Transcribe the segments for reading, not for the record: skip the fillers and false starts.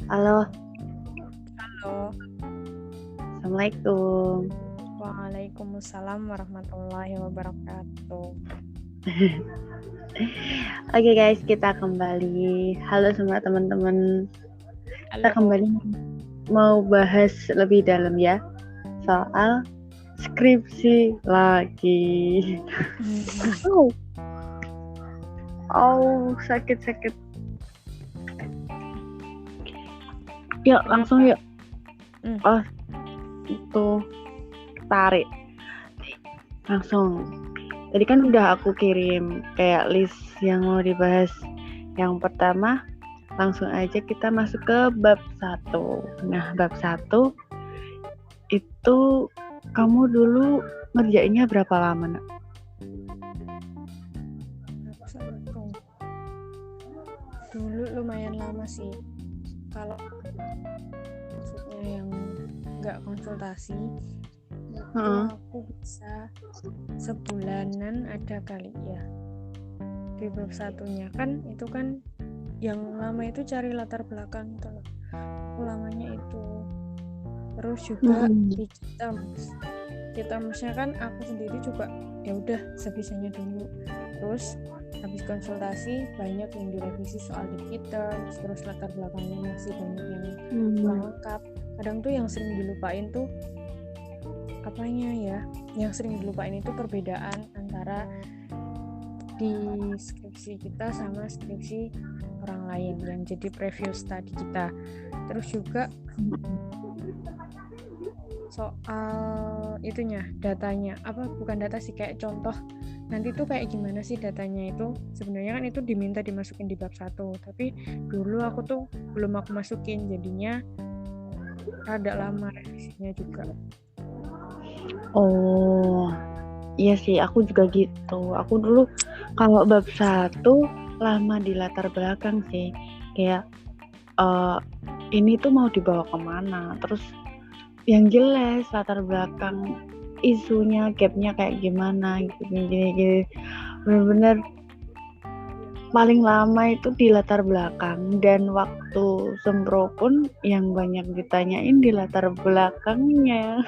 Halo, Halo, Assalamualaikum. Waalaikumsalam warahmatullahi wabarakatuh. Oke guys, kita kembali. Halo semua teman-teman. Kita Halo. kembali mau bahas lebih dalam ya soal skripsi lagi. Oh, sakit. Yuk, langsung Kenapa? yuk. Oh, itu tarik. Langsung. Tadi kan udah aku kirim kayak list yang mau dibahas. Yang pertama, langsung aja kita masuk ke bab 1. Nah, bab 1 itu kamu dulu ngerjainnya berapa lama, Nak? Satu. Dulu lumayan lama sih. Kalau maksudnya yang nggak konsultasi, itu aku bisa sebulanan ada kali ya. Di bab satunya kan itu kan yang lama itu cari latar belakang itu loh. Lamanya itu. Terus juga di termsnya kan aku sendiri juga ya udah sebisanya dulu. Terus habis konsultasi banyak yang direvisi soal di terus latar belakangnya masih banyak yang kurang lengkap. Kadang tuh yang sering dilupain tuh apanya ya, yang sering dilupain itu perbedaan antara di skripsi kita sama skripsi orang lain yang jadi preview study kita. Terus juga soal itunya, datanya, bukan data sih, kayak contoh nanti tuh kayak gimana sih datanya itu. Sebenarnya kan itu diminta dimasukin di bab 1, tapi dulu aku tuh belum aku masukin, jadinya rada lama revisinya juga. Oh, iya sih, aku juga gitu. Aku dulu kalau bab 1 lama di latar belakang sih. Kayak ini tuh mau dibawa kemana, terus yang jelas latar belakang isunya, gapnya kayak gimana gitu, gini. Bener-bener paling lama itu di latar belakang, dan waktu sempro pun yang banyak ditanyain di latar belakangnya.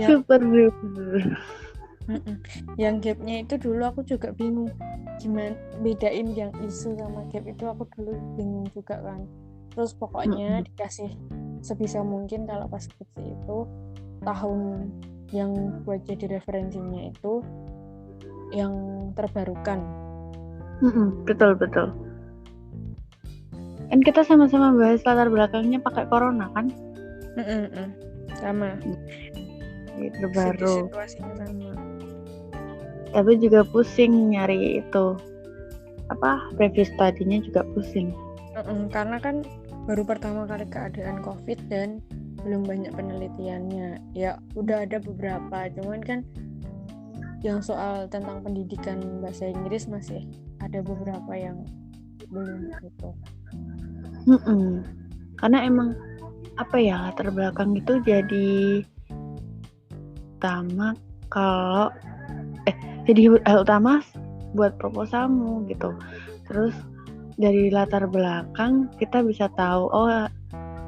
Super duper. Yang gapnya itu dulu aku juga bingung gimana bedain yang isu sama gap itu, aku dulu bingung juga kan. Terus pokoknya dikasih sebisa mungkin kalau pas skripsi itu tahun yang buat jadi referensinya itu yang terbarukan. Betul. Kan kita sama-sama bahas latar belakangnya pakai corona kan? Sama. Terbaru. Situasinya sama. Tapi juga pusing nyari itu. Preview study-nya juga pusing. Karena kan baru pertama kali keadaan COVID dan belum banyak penelitiannya. Ya udah ada beberapa, cuman kan yang soal tentang pendidikan bahasa Inggris masih ada beberapa yang belum gitu. Karena emang latar belakang itu jadi utama kalau jadi hal utama buat proposalmu gitu. Terus dari latar belakang kita bisa tahu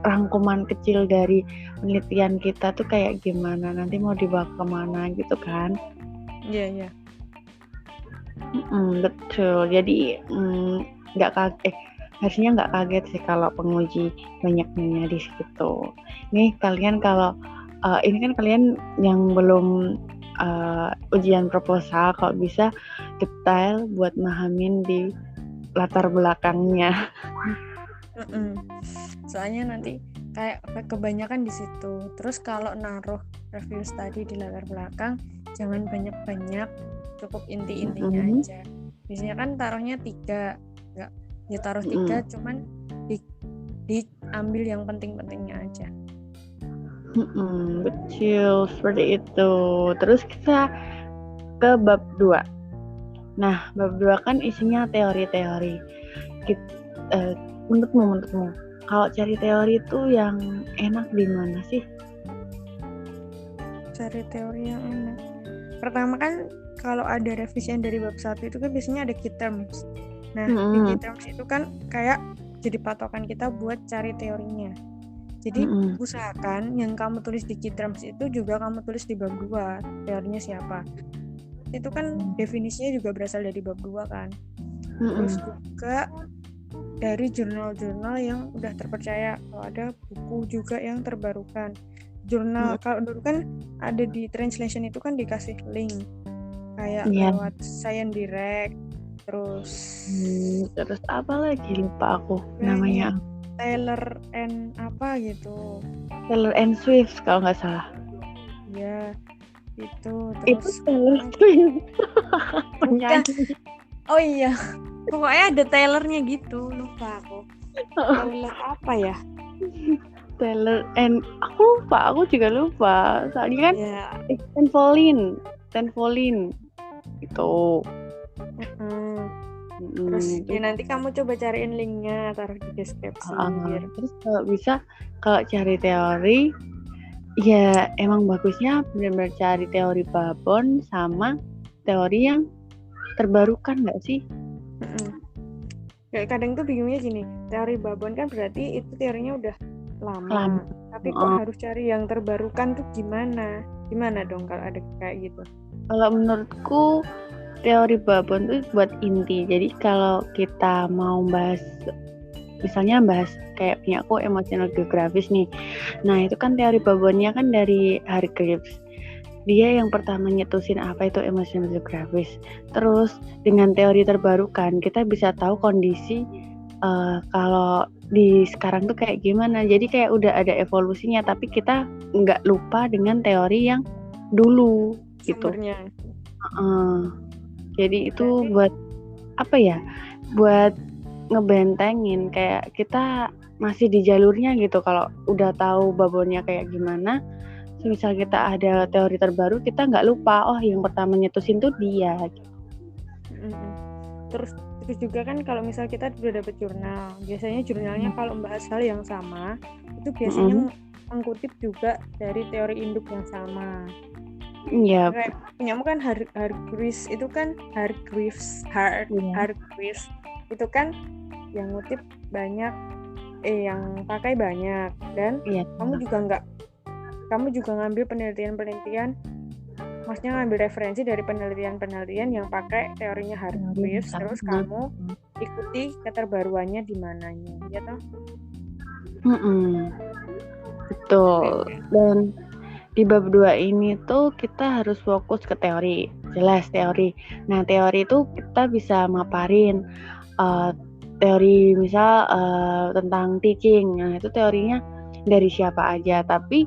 rangkuman kecil dari penelitian kita tuh kayak gimana, nanti mau dibawa kemana gitu kan. Iya. Betul. Jadi nggak kaget, harusnya nggak kaget sih kalau penguji banyak nanya di situ. Ini kalian kalau ini kan kalian yang belum ujian proposal, kalau bisa detail buat mahamin di latar belakangnya. Soalnya nanti kayak kebanyakan di situ. Terus kalau naruh review study di latar belakang jangan banyak-banyak, cukup inti-intinya aja. Biasanya kan taruhnya 3, nggak ya taruh 3, cuman diambil yang penting-pentingnya aja. Betul, seperti itu. Terus kita ke bab 2. Nah, bab 2 kan isinya teori-teori. Menurutmu, kalau cari teori itu yang enak di mana sih? Cari teori yang enak. Pertama kan kalau ada revisian dari bab 1 itu kan biasanya ada key terms. Nah, di terms itu kan kayak jadi patokan kita buat cari teorinya. Jadi usahakan yang kamu tulis di key terms itu juga kamu tulis di bab 2, teorinya siapa. Itu kan definisinya juga berasal dari bab 2 kan. Terus juga dari jurnal-jurnal yang udah terpercaya. Kalau ada buku juga yang terbarukan. Jurnal kalau dulu kan ada di translation itu kan dikasih link kayak lewat Science Direct, terus apa lagi lupa aku namanya. Taylor and apa gitu. Taylor and Swift kalau nggak salah. Ya, itu terus. Itu Taylor Swift. Penyanyi. Oh iya, pokoknya ada Taylornya gitu, lupa aku. Taylor apa ya? Taylor and aku juga lupa. Soalnya kan Tenfolin itu. Terus ya nanti kamu coba cariin linknya, taruh di deskripsi. Terus kalau cari teori ya emang bagusnya benar-benar cari teori babon sama teori yang terbarukan nggak sih? Kayak kadang tuh bingungnya gini, teori babon kan berarti itu teorinya udah lama. Tapi kok harus cari yang terbarukan tuh gimana dong kalau ada kayak gitu? Kalau menurutku teori babon itu buat inti. Jadi kalau kita mau misalnya bahas kayak punya aku emotional geografis nih. Nah itu kan teori babonnya kan dari Hargreaves. Dia yang pertama nyetusin apa itu emotional geografis. Terus dengan teori terbarukan kita bisa tahu kondisi kalau di sekarang tuh kayak gimana. Jadi kayak udah ada evolusinya, tapi kita nggak lupa dengan teori yang dulu gitu. Jadi itu buat apa ya? Buat ngebentengin kayak kita masih di jalurnya gitu. Kalau udah tahu babonnya kayak gimana, misal kita ada teori terbaru, kita nggak lupa yang pertama nyetusin tuh dia. Terus juga kan kalau misal kita udah dapet jurnal, biasanya jurnalnya kalau membahas hal yang sama, itu biasanya mengutip juga dari teori induk yang sama. Iya. Punyamu kan Hargreaves itu kan Hargreaves itu kan yang ngutip banyak, yang pakai banyak, dan kamu juga ngambil penelitian, maksudnya ngambil referensi dari penelitian yang pakai teorinya Hargreaves, terus kamu ikuti keterbaruannya di mananya, ya toh? Betul. Dan di bab 2 ini tuh kita harus fokus ke teori, jelas teori. Nah teori itu kita bisa maparin teori misal tentang teaching. Nah itu teorinya dari siapa aja, tapi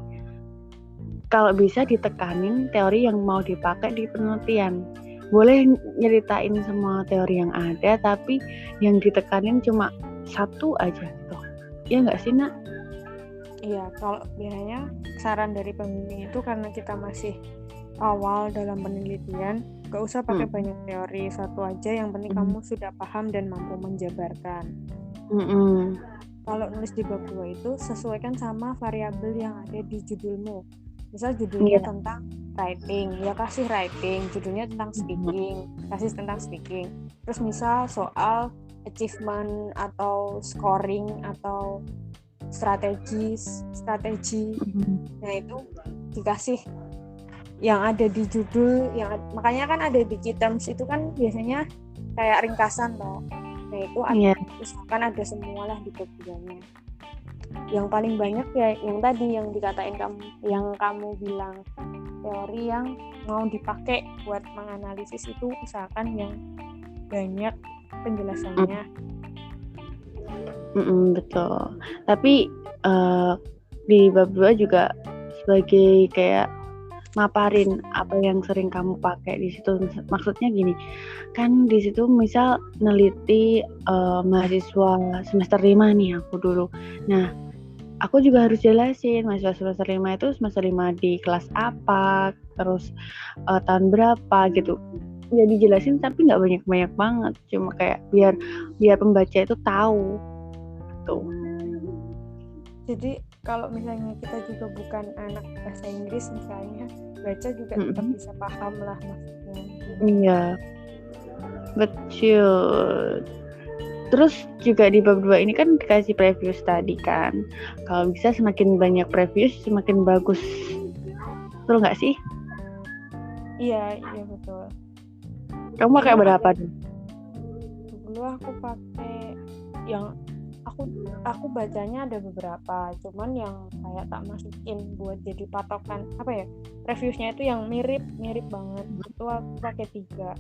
kalau bisa ditekanin teori yang mau dipakai di penelitian. Boleh nyeritain semua teori yang ada, tapi yang ditekanin cuma satu aja gitu. Ya nggak sih, Nak? Iya, kalau biasanya saran dari pembimbing itu karena kita masih awal dalam penelitian, gak usah pakai banyak teori, satu aja yang penting kamu sudah paham dan mampu menjabarkan. Kalau nulis di bab 2 itu sesuaikan sama variabel yang ada di judulmu. Misal judulnya tentang writing, ya kasih writing. Judulnya tentang speaking, kasih tentang speaking. Terus misal soal achievement atau scoring atau strategi. Nah itu dikasih yang ada di judul, makanya kan ada di key terms itu kan biasanya kayak ringkasan loh. Nah itu usahakan ada semualah di bagiannya. Yang paling banyak ya yang tadi yang dikatain kamu bilang, teori yang mau dipakai buat menganalisis itu usahakan yang banyak penjelasannya. Betul. Tapi di bab 2 juga sebagai kayak maparin apa yang sering kamu pakai di situ. Maksudnya gini, kan di situ misal neliti mahasiswa semester 5 nih aku dulu. Nah, aku juga harus jelasin mahasiswa semester 5 itu semester 5 di kelas apa, terus tahun berapa gitu. Ya dijelasin tapi nggak banyak-banyak banget, cuma kayak biar pembaca itu tahu. Jadi kalau misalnya kita juga bukan anak bahasa Inggris misalnya, baca juga tetap bisa paham lah maksudnya. Iya, betul. Terus juga di bab 2 ini kan dikasih preview tadi kan. Kalau bisa semakin banyak preview semakin bagus. Betul nggak sih? Iya betul. Kamu pakai berapa nih? Dulu aku pakai yang aku bacanya ada beberapa, cuman yang kayak tak masukin buat jadi patokan apa ya, reviewnya itu yang mirip banget itu aku pakai 3.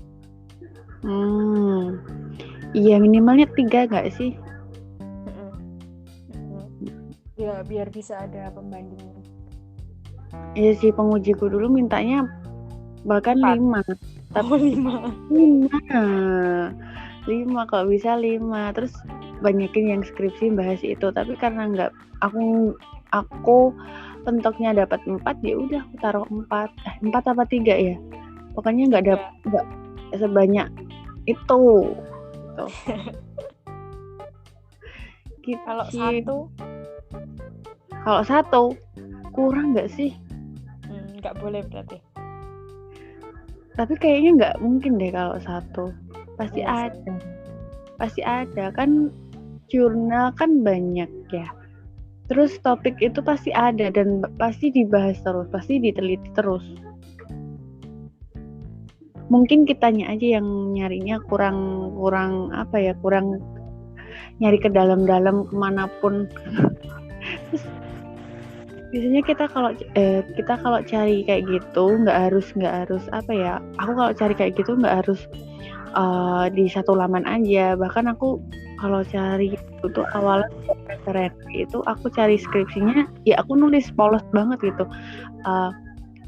Iya minimalnya 3 nggak sih? Ya biar bisa ada pembanding. Iya sih, pengujiku dulu mintanya bahkan 5. Tapi 5 kalau bisa 5. Terus banyakin yang skripsi bahas itu, tapi karena nggak aku pentoknya dapat 4, ya udah aku taruh 4 apa 3 ya, pokoknya nggak sebanyak itu gitu. Kalau satu kurang nggak sih? Nggak boleh berarti. Tapi kayaknya nggak mungkin deh kalau satu. Pasti ada kan, jurnal kan banyak ya. Terus topik itu pasti ada dan pasti dibahas terus, pasti diteliti terus. Mungkin kitanya aja yang nyarinya kurang nyari ke dalam-dalam kemanapun. Terus biasanya kita kalau cari kayak gitu nggak harus apa ya, aku kalau cari kayak gitu nggak harus di satu laman aja. Bahkan aku kalau cari itu awalnya referensi itu aku cari skripsinya, ya aku nulis polos banget gitu,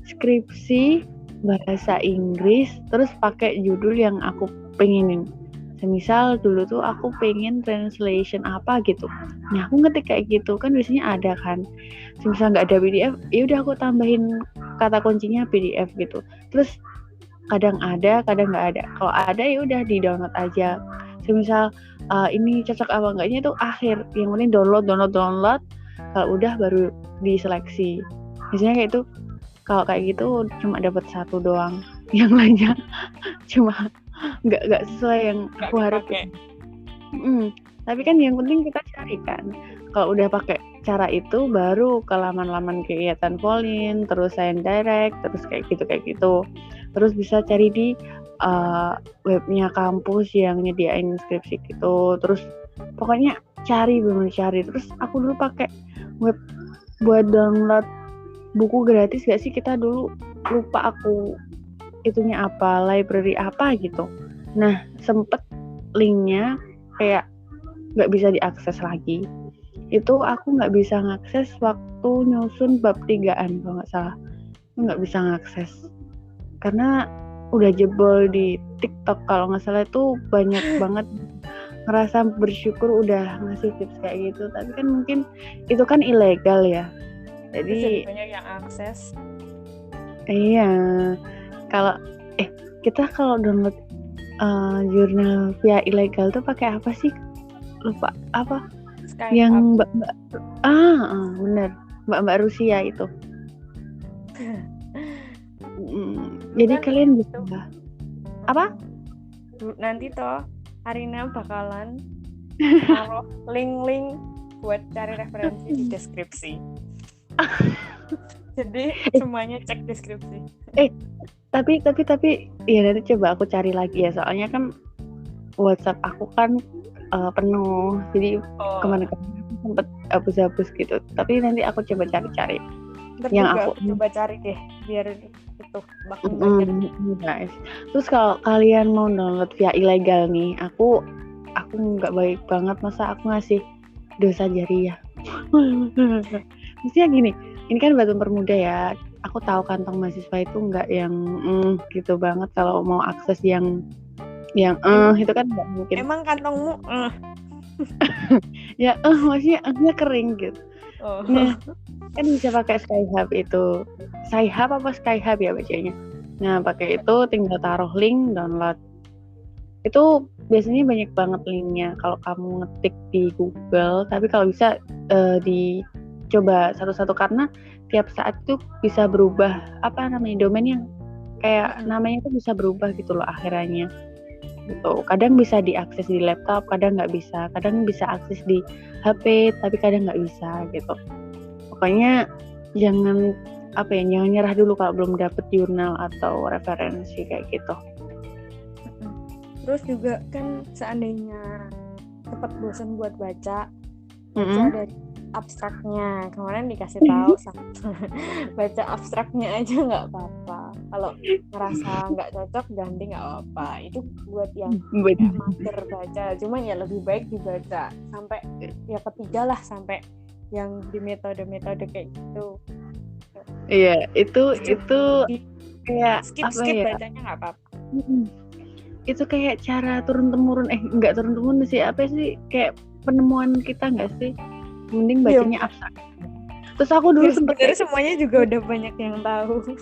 skripsi bahasa Inggris terus pakai judul yang aku pengenin. Semisal dulu tuh aku pengen translation apa gitu, nah aku ngetik kayak gitu kan, biasanya ada kan. Semisal nggak ada PDF, ya udah aku tambahin kata kuncinya PDF gitu. Terus kadang ada, kadang nggak ada. Kalau ada ya udah di download aja. Semisal ini cocok apa enggaknya itu akhir, yang penting download. Kalau udah baru diseleksi. Biasanya kayak itu. Kalau kayak gitu cuma dapat 1 doang, yang lainnya cuma nggak sesuai yang aku harapin. Tapi kan yang penting kita cari kan. Kalau udah pakai cara itu baru ke laman-laman kegiatan Polin, terus Science Direct, terus kayak gitu. Terus bisa cari di webnya kampus yang nyediain skripsi gitu. Terus pokoknya cari. Terus aku dulu pakai web buat download buku gratis gak sih? Kita dulu lupa aku itunya apa, library apa gitu. Nah sempet linknya kayak gak bisa diakses lagi. Itu aku gak bisa ngakses waktu nyusun bab 3-an kalau gak salah. Aku gak bisa ngakses karena udah jebol di TikTok kalau gak salah. Itu banyak banget ngerasa bersyukur udah ngasih tips kayak gitu, tapi kan mungkin itu kan ilegal ya. Jadi banyak yang akses. Iya. Kalau kita kalau download jurnal via ilegal tuh pakai apa sih? Lupa apa? Skype. Yang mbak bener, mbak Rusia itu. Jadi kalian bisa apa? Nanti toh Arina bakalan taruh link buat cari referensi di deskripsi. Jadi semuanya cek deskripsi. Tapi ya nanti coba aku cari lagi ya, soalnya kan WhatsApp aku kan penuh, jadi kemana-mana aku sempet hapus gitu. Tapi nanti aku coba cari-cari. Yang aku coba cari deh biar itu guys. Terus kalau kalian mau download via ilegal nih, aku nggak baik banget masa aku ngasih dosa jariah. Maksudnya gini, ini kan Batu Permuda ya. Aku tahu kantong mahasiswa itu nggak yang gitu banget kalau mau akses yang itu kan nggak mungkin. Emang kantongmu ya maksudnya kering gitu. Nah kan bisa pakai Skyhub itu. Skyhub apa Skyhub ya bacanya. Nah pakai itu tinggal taruh link download. Itu biasanya banyak banget linknya kalau kamu ngetik di Google. Tapi kalau bisa dicoba satu-satu karena tiap saat itu bisa berubah domain yang kayak namanya itu bisa berubah gitu loh akhirannya. gitu. Kadang bisa diakses di laptop, kadang nggak bisa. Kadang bisa akses di HP, tapi kadang nggak bisa gitu. Pokoknya jangan jangan nyerah dulu kalau belum dapet jurnal atau referensi kayak gitu. Terus juga kan seandainya cepat bosan buat baca dari abstraknya. Kemarin dikasih tahu baca abstraknya aja nggak apa-apa. Kalau ngerasa nggak cocok ganti nggak apa-apa. Itu buat yang mager baca. Cuman ya lebih baik dibaca sampai ya ketiga lah, sampai yang di metode-metode kayak gitu. Iya, itu kayak skip bacanya nggak apa-apa. Itu kayak cara turun-temurun, nggak turun-temurun sih, kayak penemuan kita nggak sih? Mending bacanya abstrak. Terus aku dulu sebenarnya semuanya juga udah banyak yang tahu.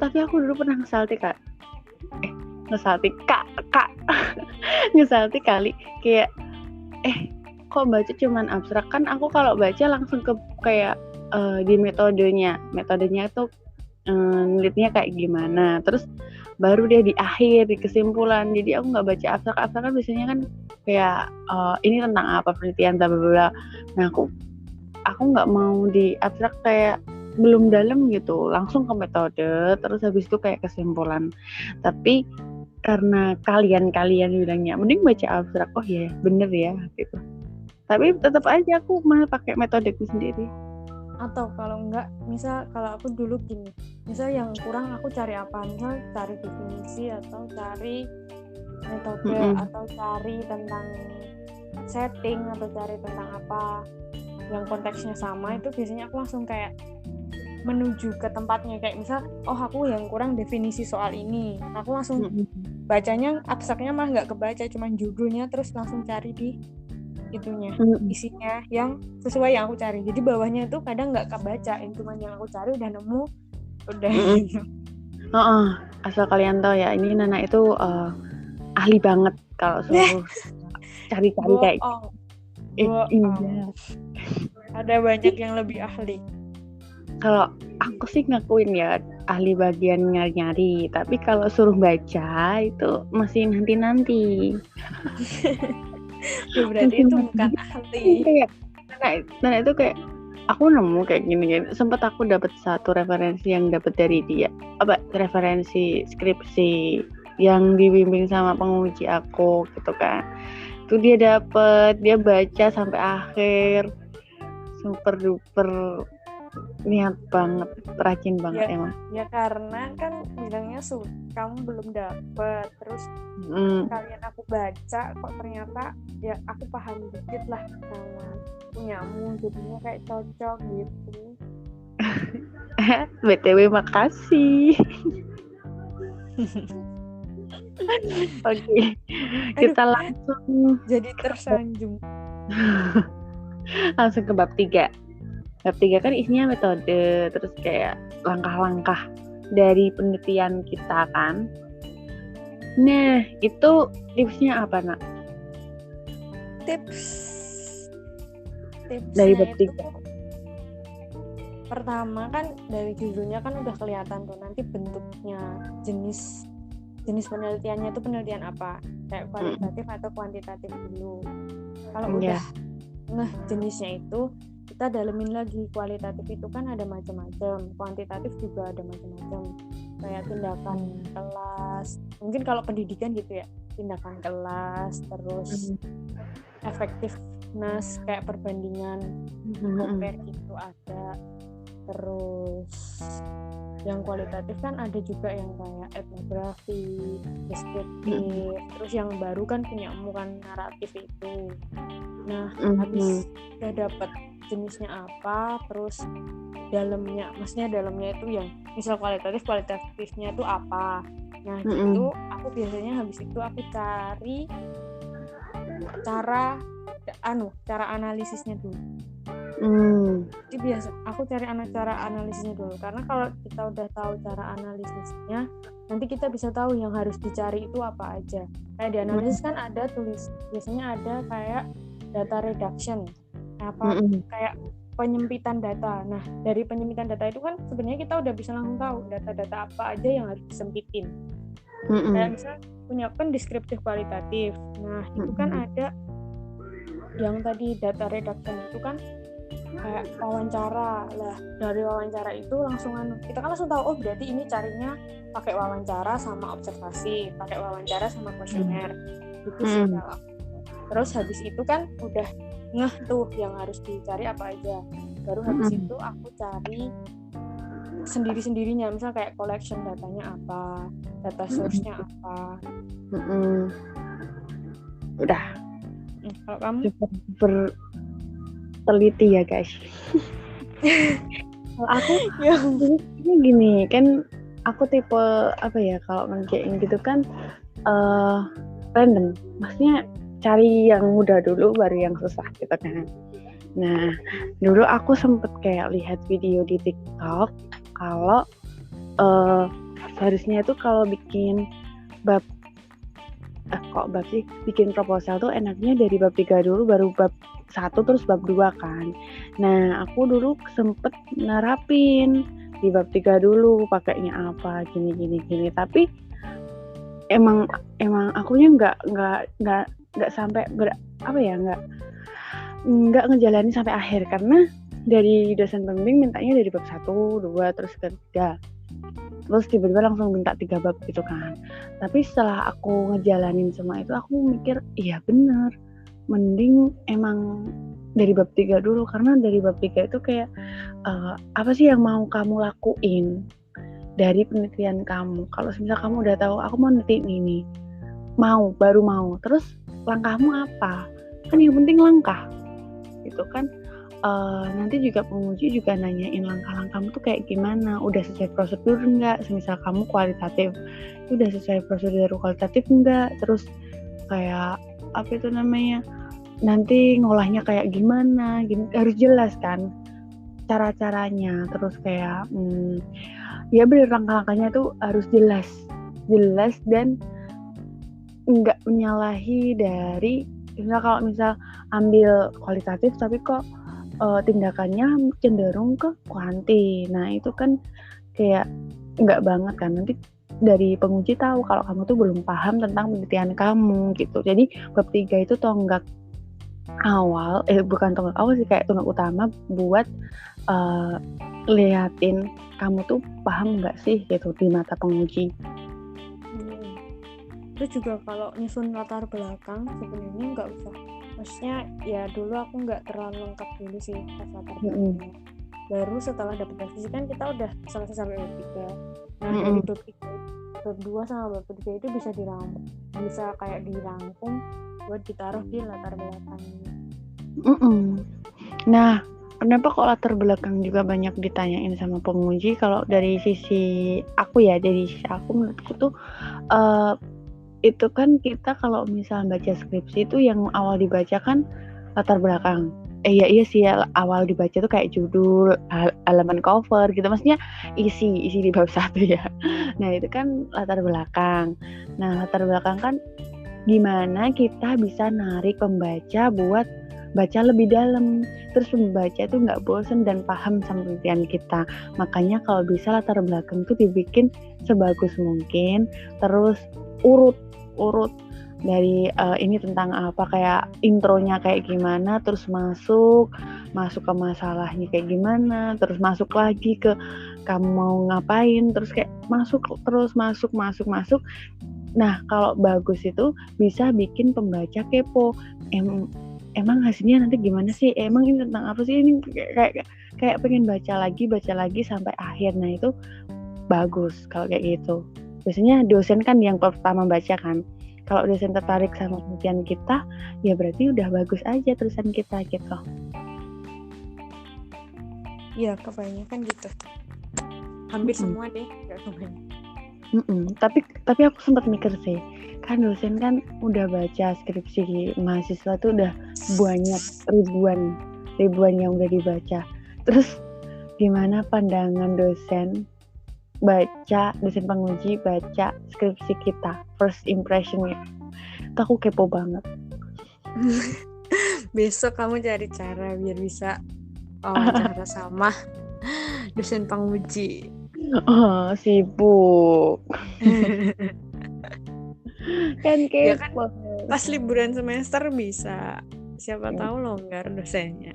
Tapi aku dulu pernah ngesaltik ngesaltik kali kayak kok baca cuman abstrak. Kan aku kalau baca langsung ke kayak di metodenya itu nilitnya kayak gimana, terus baru dia di akhir di kesimpulan. Jadi aku nggak baca abstrak kan biasanya kan kayak ini tentang apa penelitian bla bla bla. Nah aku nggak mau di abstrak kayak belum dalam gitu, langsung ke metode, terus habis itu kayak kesimpulan. Tapi karena kalian bilangnya mending baca abstrak, oh ya bener ya gitu. Tapi tetap aja aku malah pakai metodeku sendiri. Atau kalau enggak, misal kalau aku dulu gini, misal yang kurang aku cari apa, misal cari definisi atau cari metode atau cari tentang setting atau cari tentang apa yang konteksnya sama, itu biasanya aku langsung kayak menuju ke tempatnya. Kayak misal, aku yang kurang definisi soal ini, aku langsung bacanya abstraknya mah nggak kebaca, cuman judulnya, terus langsung cari di itunya, isinya yang sesuai yang aku cari. Jadi bawahnya itu kadang nggak kebaca, cuma yang aku cari udah nemu, udah. Asal kalian tahu ya, ini Nana itu ahli banget kalau suruh cari-cari kayak iya. Ada banyak yang lebih ahli. Kalau aku sih ngakuin ya ahli bagian nyari-nyari, tapi kalau suruh baca itu masih nanti. Ya berarti itu bukan ahli. Nah itu kayak aku nemu kayak gini. Sempat aku dapat satu referensi yang dapat dari dia, referensi skripsi yang dibimbing sama penguji aku gitu kan. Itu dia baca sampai akhir, super duper niat banget, rajin banget ya, emang. Ya karena kan bilangnya kamu belum dapet, terus kalian aku baca kok ternyata ya aku paham dikit lah sama punyamu, jadinya kayak cocok gitu. BTW makasih. Oke. Kita langsung jadi tersanjung. Langsung ke bab 3. Bab 3 kan isinya metode, terus kayak langkah-langkah dari penelitian kita kan. Nah, itu tipsnya apa, Nak? Tipsnya dari bab 3. Pertama kan dari judulnya kan udah kelihatan tuh nanti bentuknya, jenis penelitiannya itu penelitian apa, kayak kualitatif atau kuantitatif dulu. Kalau udah jenisnya itu kita dalemin lagi. Kualitatif itu kan ada macam-macam, kuantitatif juga ada macam-macam, kayak tindakan kelas, mungkin kalau pendidikan gitu ya, tindakan kelas, terus effectiveness kayak perbandingan compare gitu ada. Terus yang kualitatif kan ada juga yang kayak etnografi, deskriptif, terus yang baru kan punyamu kan naratif itu. Nah habis udah dapat jenisnya apa, terus maksudnya dalamnya itu yang misal kualitatifnya itu apa. Nah itu aku biasanya habis itu aku cari cara analisisnya dulu. Jadi biasa aku cari cara analisisnya dulu, karena kalau kita udah tahu cara analisisnya, nanti kita bisa tahu yang harus dicari itu apa aja. Kayak di analisis kan ada biasanya ada kayak data reduction, kayak penyempitan data. Nah dari penyempitan data itu kan sebenarnya kita udah bisa langsung tahu data-data apa aja yang harus disempitin. Kayak misal punya kan deskriptif kualitatif. Nah, itu kan ada yang tadi data reduction itu kan kayak wawancara lah. Dari wawancara itu kita kan langsung tahu, oh berarti ini carinya pakai wawancara sama observasi, pakai wawancara sama kuesioner. Itu sih kalau. Terus habis itu kan udah ngeh tuh yang harus dicari apa aja. Baru habis itu aku cari sendiri-sendirinya, misal kayak collection datanya apa, data source-nya apa. Udah. Kalau kamu? Super teliti ya guys. Kalau aku gini kan, aku tipe apa ya, kalau ngerjain gitu kan random, maksudnya cari yang mudah dulu baru yang susah gitu kan. Nah dulu aku sempet kayak lihat video di TikTok kalau seharusnya itu kalau bikin bikin proposal tuh enaknya dari bab 3 dulu baru bab 1 terus bab 2 kan. Nah aku dulu sempet nerapin di bab 3 dulu pakainya apa gini. Tapi emang akunya nggak sampai nggak ngejalanin sampai akhir karena dari dosen pembimbing mintanya dari bab 1, 2 terus ke 3. Terus tiba-tiba langsung minta 3 bab gitu kan. Tapi setelah aku ngejalanin semua itu aku mikir iya bener, mending emang dari bab 3 dulu, karena dari bab 3 itu kayak apa sih yang mau kamu lakuin dari penelitian kamu. Kalau misalnya kamu udah tahu aku mau neliti ini, baru mau, terus langkahmu apa? Kan yang penting langkah gitu kan. Nanti juga penguji juga nanyain langkah-langkahmu tuh kayak gimana, udah sesuai prosedur enggak, semisal kamu kualitatif udah sesuai prosedur kualitatif enggak, terus kayak apa itu namanya, nanti ngolahnya kayak gimana, harus jelas kan cara-caranya, terus kayak ya bener langkah-langkahnya tuh harus jelas dan enggak menyalahi dari kalau misal ambil kualitatif tapi kok tindakannya cenderung ke kuanti. Nah itu kan kayak enggak banget kan, nanti dari penguji tahu kalau kamu tuh belum paham tentang penelitian kamu gitu. Jadi bab 3 itu tonggak awal, bukan tonggak awal sih, kayak tonggak utama buat liatin kamu tuh paham nggak sih gitu di mata penguji. Terus juga kalau nyusun latar belakang sebenarnya nggak usah, maksudnya ya dulu aku nggak terlalu lengkap dulu sih pas latar belakangnya. Baru setelah dapat revisi kan kita udah selesai sampai bab 3. Nah dari bab 2 sama bab 3 itu bisa kayak dirangkum buat ditaruh di latar belakangnya. Nah kenapa kok latar belakang juga banyak ditanyain sama penguji? Kalau dari sisi aku menurutku tuh itu kan kita kalau misal baca skripsi itu yang awal dibaca kan latar belakang. Iya sih ya, awal dibaca tuh kayak judul, halaman cover gitu, maksudnya isi di bab 1 ya. Nah itu kan latar belakang. Nah latar belakang kan gimana kita bisa narik pembaca buat baca lebih dalam, terus pembaca itu nggak bosan dan paham sama penelitian kita. Makanya kalau bisa latar belakang tuh dibikin sebagus mungkin, terus urut dari ini tentang apa, kayak intronya kayak gimana, terus masuk ke masalahnya kayak gimana, terus masuk lagi ke kamu mau ngapain, terus kayak masuk. Nah kalau bagus itu bisa bikin pembaca kepo, emang hasilnya nanti gimana sih, emang ini tentang apa sih, ini kayak pengen baca lagi sampai akhir. Nah itu bagus kalau kayak gitu. Biasanya dosen kan yang pertama baca kan. Kalau dosen tertarik sama penelitian kita, ya berarti udah bagus aja tulisan kita gitu. Iya, kebanyakan gitu. Hampir semua deh, nggak kebanyakan. Tapi aku sempat mikir sih, kan dosen kan udah baca skripsi mahasiswa tuh udah banyak, ribuan yang udah dibaca. Terus gimana pandangan dosen penguji baca skripsi kita, first impression-nya? Itu aku kepo banget. Besok kamu cari cara biar bisa wawancara sama dosen penguji. Oh, sibuk. Kan Ya kan kepo. pas liburan semester bisa. Siapa tahu longgar dosennya.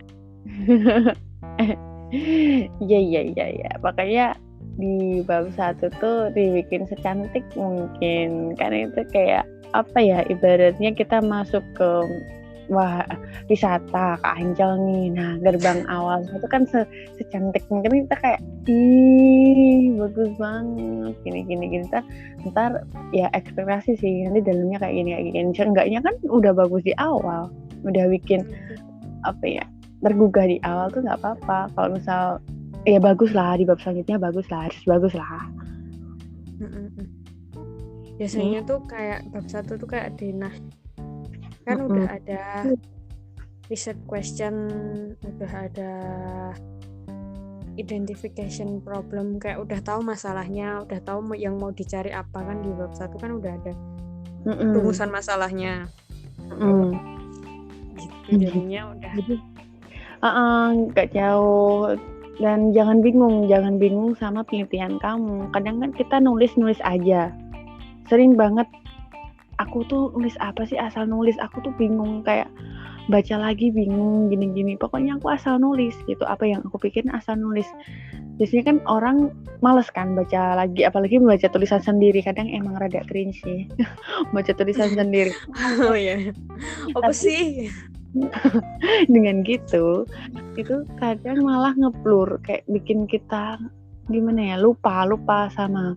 Iya iya iya iya. Makanya di bab 1 tuh dibikin secantik mungkin. Karena itu kayak apa ya, ibaratnya kita masuk ke wisata ke Ancol nih. Nah, gerbang awal itu kan secantik mungkin, kita kayak ih bagus banget gini ntar ya ekspektasi sih nanti dalamnya kayak gini. Seenggaknya kan udah bagus di awal, udah bikin apa ya, tergugah di awal tuh nggak apa-apa. Kalau misal ya bagus lah di bab selanjutnya, bagus lah, harus bagus lah. Biasanya tuh kayak bab 1 tuh kayak denah kan udah ada research question, udah ada identification problem, kayak udah tahu masalahnya, udah tahu yang mau dicari apa kan. Di bab 1 kan udah ada rumusan masalahnya. Gitu jadinya udah nggak jauh. Dan jangan bingung sama penelitian kamu. Kadang kan kita nulis aja. Sering banget aku tuh nulis apa sih, asal nulis. Aku tuh bingung, kayak baca lagi bingung gini. Pokoknya aku asal nulis gitu. Apa yang aku pikirin asal nulis. Biasanya kan orang males kan baca lagi, apalagi membaca tulisan sendiri. Kadang emang rada cringe sih baca tulisan sendiri. Oh ya, apa sih? Dengan gitu itu kadang malah ngeblur, kayak bikin kita gimana ya, lupa sama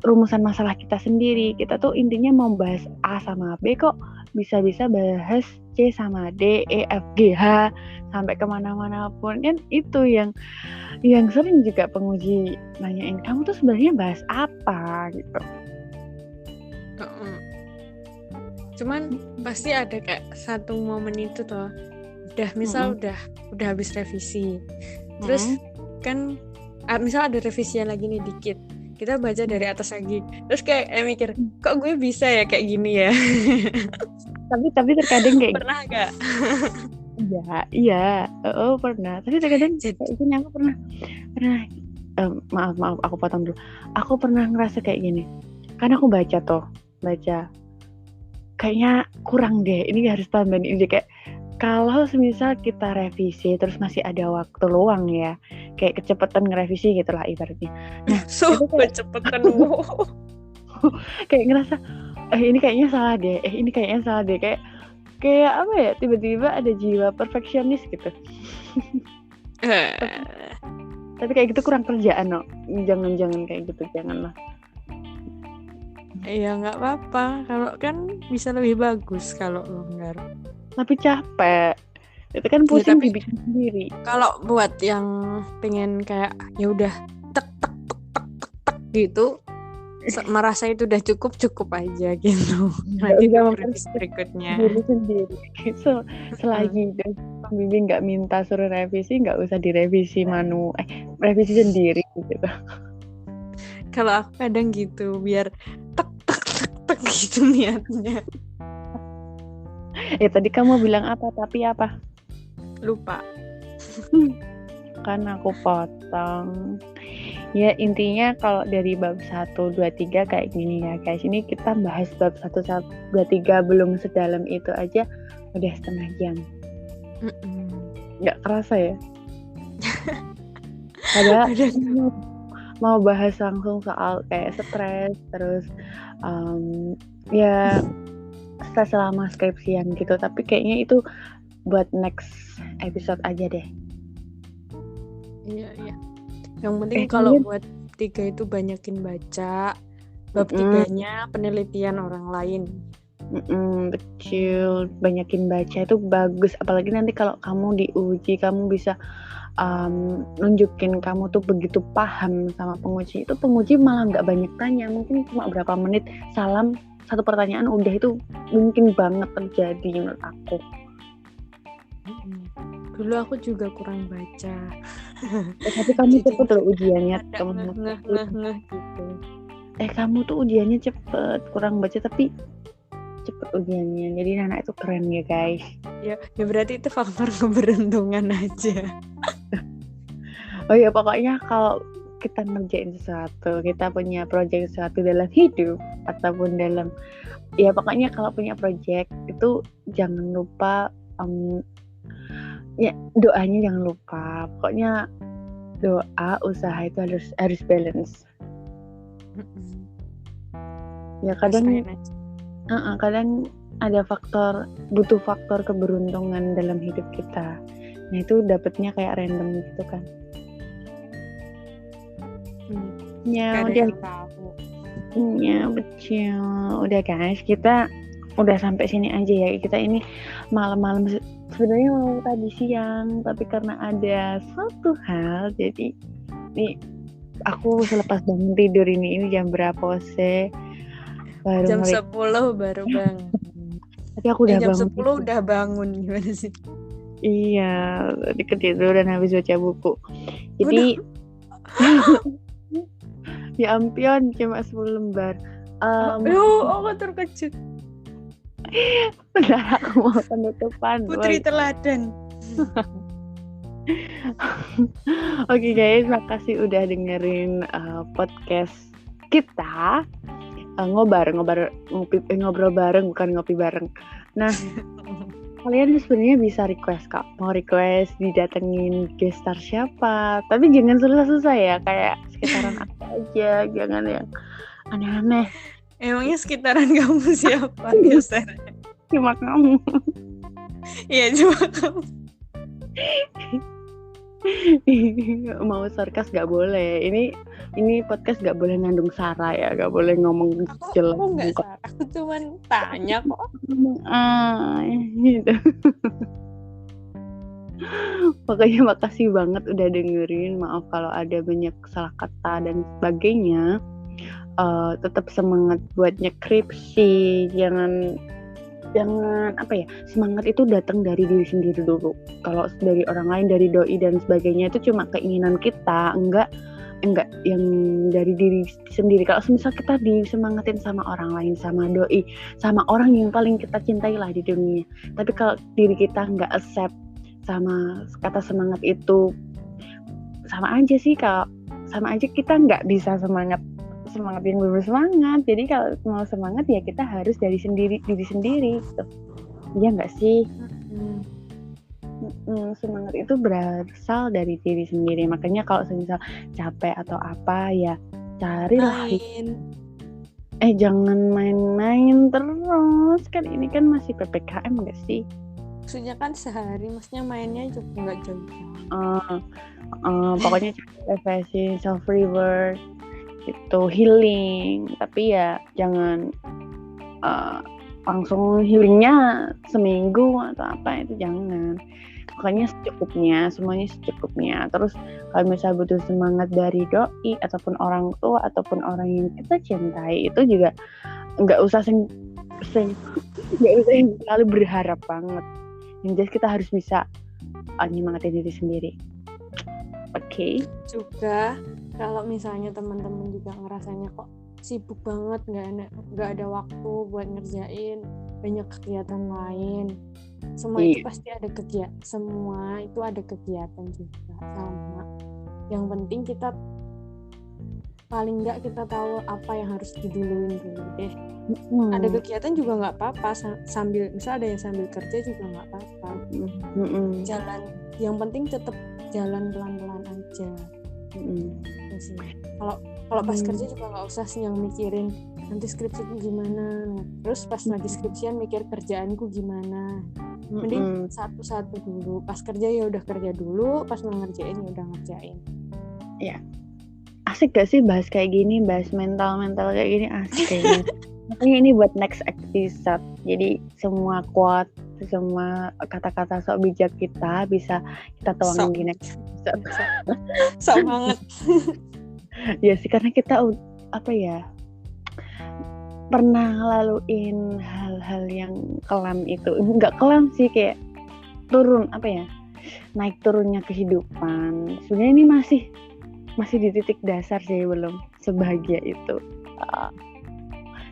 rumusan masalah kita sendiri. Kita tuh intinya mau bahas A sama B, kok bisa-bisa bahas C sama D, E, F, G, H sampai kemana-mana pun. Kan itu yang sering juga penguji nanyain, kamu tuh sebenarnya bahas apa gitu. Cuman pasti ada kayak satu momen itu toh, udah misal udah habis revisi, terus kan misal ada revisian lagi nih dikit, kita baca dari atas lagi, terus kayak mikir kok gue bisa ya kayak gini ya. tapi terkadang kayak pernah gak? Iya, pernah. Tapi terkadang kayak gini, aku pernah maaf aku potong dulu. Aku pernah ngerasa kayak gini, karena aku baca kayaknya kurang deh, ini harus tambahin ini. Kayak kalau semisal kita revisi terus masih ada waktu luang ya, kayak kecepatan ngerevisi gitulah ibaratnya. Nah, itu kayak kecepatan kayak ngerasa ini kayaknya salah deh, kayak apa ya, tiba-tiba ada jiwa perfeksionis gitu. Tapi kayak gitu kurang kerjaan, no. Jangan kayak gitu, janganlah. Iya nggak apa-apa, kalau kan bisa lebih bagus kalau longgar. Tapi capek, itu kan pusing dibikin sendiri. Kalau buat yang pengen kayak ya udah tek gitu, merasa itu udah cukup aja gitu. Nanti revisi berikutnya. Sendiri. Selagi pembimbing nggak minta suruh revisi, nggak usah direvisi revisi sendiri gitu. Kalau aku kadang gitu, biar tek gitu niatnya. Tadi kamu bilang apa? Tapi apa? Lupa. Kan aku potong. Ya intinya kalau dari bab 1, 2, 3 kayak gini ya guys. Ini kita bahas bab 1, 2, 3 belum sedalam itu aja udah setengah jam. Nggak kerasa ya? Padahal mau bahas langsung soal kayak stres, terus ya stres selama skripsian gitu. Tapi kayaknya itu buat next episode aja deh. Iya. Yang penting kalau buat 3 itu banyakin baca. Bab 3-nya penelitian orang lain. Betul, banyakin baca itu bagus. Apalagi nanti kalau kamu diuji, kamu bisa nunjukin kamu tuh begitu paham sama penguji. Itu penguji malah nggak banyak tanya, mungkin cuma berapa menit, salam, satu pertanyaan udah. Itu mungkin banget terjadi menurut aku. Dulu aku juga kurang baca. Tapi kamu cepet loh ujiannya. Ngeh gitu. Kamu tuh ujiannya cepet, kurang baca tapi cepet ujiannya. Jadi anak itu keren ya guys. Ya berarti itu faktor keberuntungan aja. Oh ya, pokoknya kalau kita ngerjain sesuatu, kita punya project sesuatu dalam hidup, ataupun dalam ya pokoknya kalau punya project itu jangan lupa ya doanya jangan lupa. Pokoknya doa, usaha itu harus balance. Ya kadang ada butuh faktor keberuntungan dalam hidup kita. Nah itu dapetnya kayak random gitu kan. Ya udah. Ya betul. Udah guys, kita udah sampai sini aja ya. Kita ini malam-malam sebenarnya mau tadi siang, tapi karena ada suatu hal jadi nih aku selepas bangun tidur ini jam berapa sih? Baru jam 10 baru bangun. Tapi aku udah jam bangun. Jam 10 udah bangun gimana sih? Iya, tadi ketiduran habis baca buku. Jadi ya ampun cuma 10 lembar. Aku terkejut. Bentar aku mau penutupan. Putri teladan. Oke guys, makasih udah dengerin podcast kita. Ngobrol bareng bukan ngopi bareng. Nah, kalian sebenarnya bisa request kak, mau request didatengin guest star siapa, tapi jangan susah-susah ya, kayak sekitaran apa aja, jangan yang aneh-aneh. Emangnya sekitaran kamu siapa guest star? Cuma kamu. Iya cuma kamu. Mau sarkas gak boleh. Ini podcast gak boleh ngandung sara ya, gak boleh ngomong jelek. Aku gak salah, aku cuman tanya kok. Gitu. Pokoknya makasih banget udah dengerin. Maaf kalau ada banyak salah kata dan sebagainya. Tetap semangat buat nyekripsi. Jangan semangat itu datang dari diri sendiri dulu. Kalau dari orang lain, dari doi dan sebagainya itu cuma keinginan kita, enggak yang dari diri sendiri. Kalau misal kita disemangatin sama orang lain, sama doi, sama orang yang paling kita cintai lah di dunia, tapi kalau diri kita enggak accept sama kata semangat itu, sama aja kita enggak bisa semangat yang bersemangat. Jadi kalau mau semangat ya kita harus dari diri sendiri gitu. Iya nggak sih? Semangat itu berasal dari diri sendiri. Makanya kalau misal capek atau apa ya carilah. Jangan main-main terus, kan ini kan masih PPKM nggak sih? Maksudnya kan sehari, maksudnya mainnya juga nggak jauh. Pokoknya refreshing, self reward itu healing, tapi ya jangan langsung healingnya seminggu atau apa, itu jangan. Makanya semuanya secukupnya. Terus kalau misalnya butuh semangat dari doi ataupun orang tua ataupun orang yang kita cintai, itu juga nggak usah selalu berharap banget. Yang jelas kita harus bisa nyemangatin diri sendiri. Oke. Juga kalau misalnya teman-teman juga ngerasanya kok sibuk banget, nggak ada waktu buat ngerjain banyak kegiatan lain, semua itu pasti ada kegiatan, semua itu ada kegiatan juga sama. Yang penting kita paling nggak kita tahu apa yang harus diduluin dulu deh. Ada kegiatan juga nggak apa-apa, sambil misal ada yang sambil kerja juga nggak apa-apa. Jalan, yang penting tetap jalan pelan-pelan aja. Kalau pas kerja juga nggak usah sih yang mikirin nanti skripsiku gimana, terus pas lagi skripsian mikir kerjaanku gimana. Mending satu-satu dulu. Pas kerja ya udah kerja dulu, pas mau ngerjain ya udah ngerjain. Ya, asik gak sih bahas kayak gini, bahas mental kayak gini, asik kayaknya. Makanya ini buat next episode. Jadi semua quote, semua kata-kata sok bijak kita bisa kita tuangin di next episode. Sok banget. Ya sih, karena kita pernah ngelaluin hal-hal yang kelam itu. Enggak kelam sih, kayak naik turunnya kehidupan. Sebenarnya ini masih di titik dasar sih, belum sebahagia itu.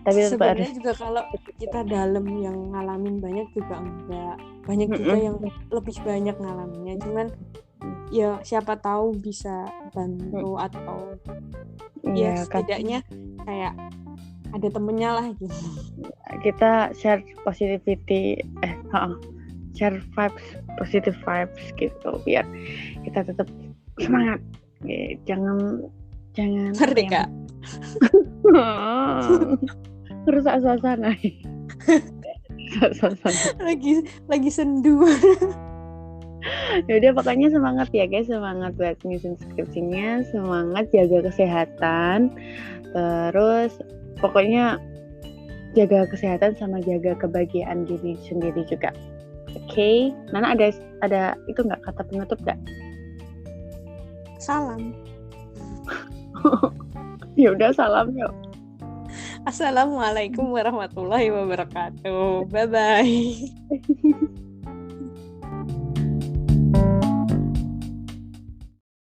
Tapi sebenarnya juga kalau kita dalam yang ngalamin banyak juga enggak. Banyak juga yang lebih banyak ngalaminnya. Cuman ya siapa tahu bisa bantu atau ya setidaknya kayak ada temennya lah gitu. Kita share positivity, share vibes, positive vibes gitu, biar kita tetap semangat. Jangan Merdeka. Merusak suasana. lagi sendu. Ya udah, pokoknya semangat ya guys, semangat buat nyusun skripsinya, semangat jaga kesehatan, terus pokoknya jaga kesehatan sama jaga kebahagiaan diri sendiri juga. Oke. Nana ada itu nggak kata penutup nggak? Salam. Ya udah, salam yuk. Assalamualaikum warahmatullahi wabarakatuh. Bye bye.